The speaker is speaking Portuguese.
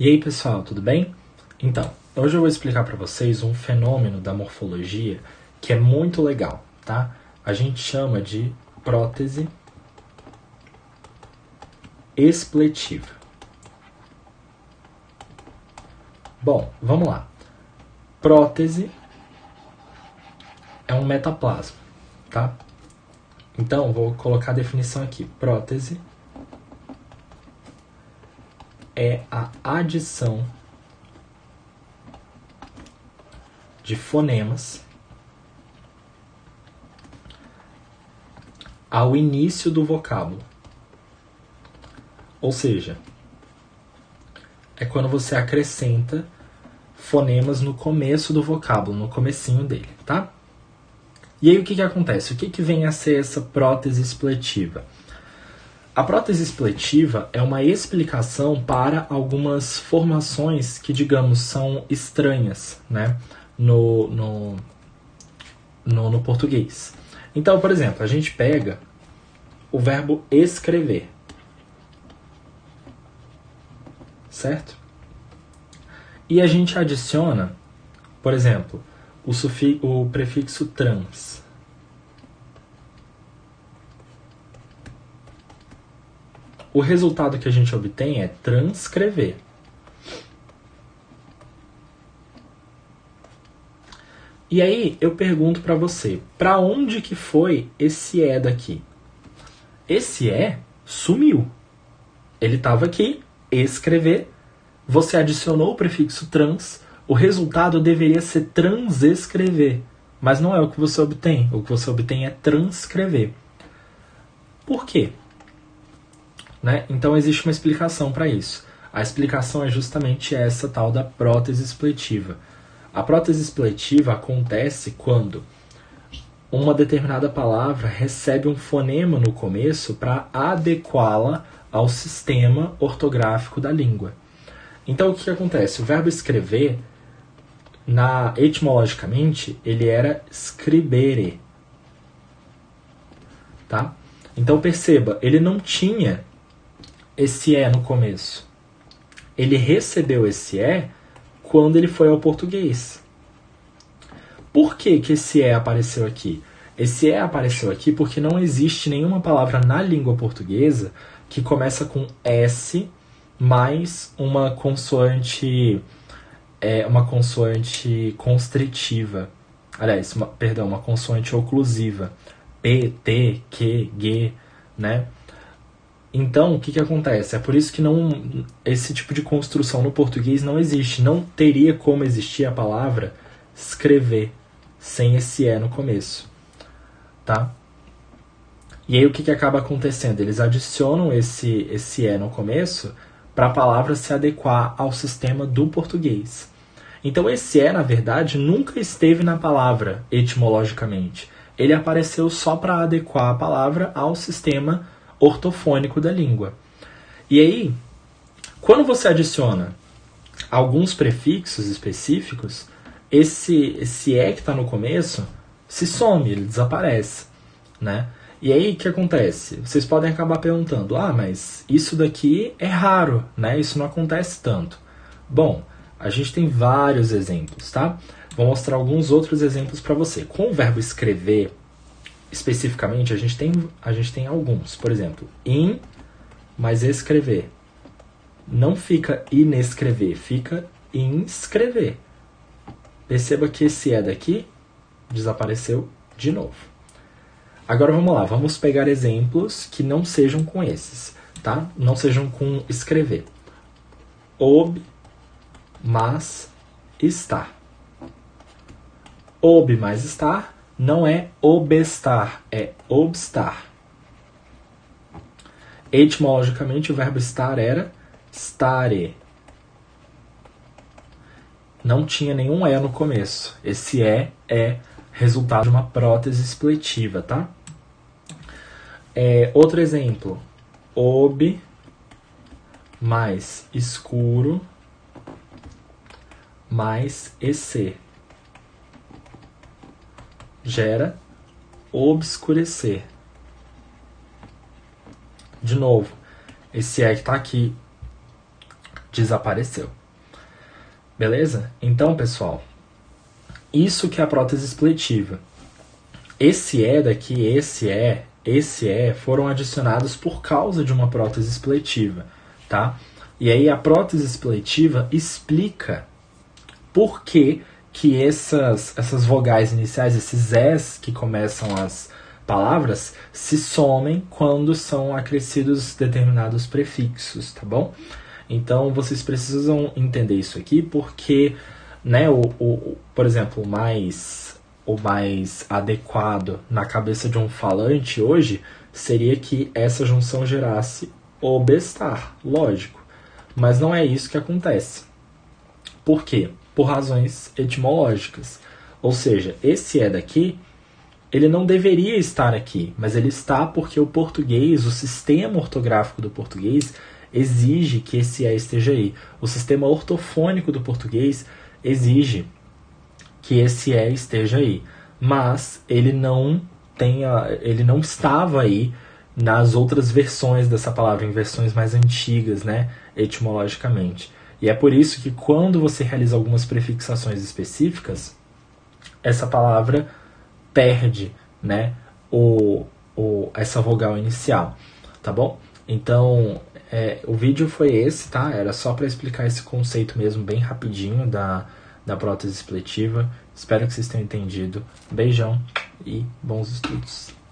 E aí, pessoal, tudo bem? Então, hoje eu vou explicar para vocês um fenômeno da morfologia que é muito legal, tá? A gente chama de prótese expletiva. Bom, vamos lá. Prótese é um metaplasma, tá? Então, vou colocar a definição aqui. Prótese é a adição de fonemas ao início do vocábulo. Ou seja, é quando você acrescenta fonemas no começo do vocábulo, no comecinho dele, tá? E aí o que acontece? O que vem a ser essa prótese expletiva? A prótese expletiva é uma explicação para algumas formações que, digamos, são estranhas, né, no português. Então, por exemplo, a gente pega o verbo escrever, certo? E a gente adiciona, por exemplo, o prefixo trans. O resultado que a gente obtém é transcrever. E aí eu pergunto para você, para onde que foi esse é daqui? Esse é sumiu. Ele estava aqui, escrever, você adicionou o prefixo trans, o resultado deveria ser transescrever, mas não é o que você obtém. O que você obtém é transcrever. Por quê? Né? Então existe uma explicação para isso. A explicação é justamente essa tal da prótese expletiva. A prótese expletiva acontece quando uma determinada palavra recebe um fonema no começo para adequá-la ao sistema ortográfico da língua. Então o que acontece? O verbo escrever, etimologicamente, ele era scribere. Tá? Então perceba, ele não tinha esse é no começo. Ele recebeu esse é quando ele foi ao português. Por que esse é apareceu aqui? Esse é apareceu aqui porque não existe nenhuma palavra na língua portuguesa que começa com S mais uma consoante constritiva. Aliás, uma consoante oclusiva. P, T, Q, G, né? Então, o que acontece? É por isso que esse tipo de construção no português não existe. Não teria como existir a palavra escrever sem esse é no começo. Tá? E aí o que acaba acontecendo? Eles adicionam esse é no começo para a palavra se adequar ao sistema do português. Então esse é, na verdade, nunca esteve na palavra etimologicamente. Ele apareceu só para adequar a palavra ao sistema ortofônico da língua. E aí, quando você adiciona alguns prefixos específicos, esse é que está no começo se some, ele desaparece, né? E aí, o que acontece? Vocês podem acabar perguntando, mas isso daqui é raro, né? Isso não acontece tanto. Bom, a gente tem vários exemplos, tá? Vou mostrar alguns outros exemplos para você. Com o verbo escrever, especificamente, a gente tem alguns. Por exemplo, mais escrever. Não fica inescrever, fica inscrever. Perceba que esse é daqui desapareceu de novo. Agora vamos lá, vamos pegar exemplos que não sejam com esses, tá? Não sejam com escrever. Mas estar. Mais estar não é obestar, é obstar. Etimologicamente, o verbo estar era stare. Não tinha nenhum é no começo. Esse é resultado de uma prótese expletiva, tá? Outro exemplo. Mais escuro mais ec. Gera obscurecer. De novo, esse é que está aqui desapareceu. Beleza? Então, pessoal, isso que é a prótese expletiva. Esse é daqui, esse é, foram adicionados por causa de uma prótese expletiva, tá? E aí a prótese expletiva explica por que essas vogais iniciais, esses S que começam as palavras, se somem quando são acrescidos determinados prefixos, tá bom? Então vocês precisam entender isso aqui porque, né, por exemplo, o mais adequado na cabeça de um falante hoje seria que essa junção gerasse o bestar, lógico. Mas não é isso que acontece. Por quê? Por razões etimológicas. Ou seja, esse é daqui, ele não deveria estar aqui, mas ele está porque o português, o sistema ortográfico do português, exige que esse é esteja aí. O sistema ortofônico do português exige que esse é esteja aí. Mas ele não estava aí nas outras versões dessa palavra, em versões mais antigas, né, etimologicamente. E é por isso que quando você realiza algumas prefixações específicas, essa palavra perde, né, essa vogal inicial, tá bom? Então, o vídeo foi esse, tá? Era só para explicar esse conceito mesmo, bem rapidinho, da prótese expletiva. Espero que vocês tenham entendido. Beijão e bons estudos.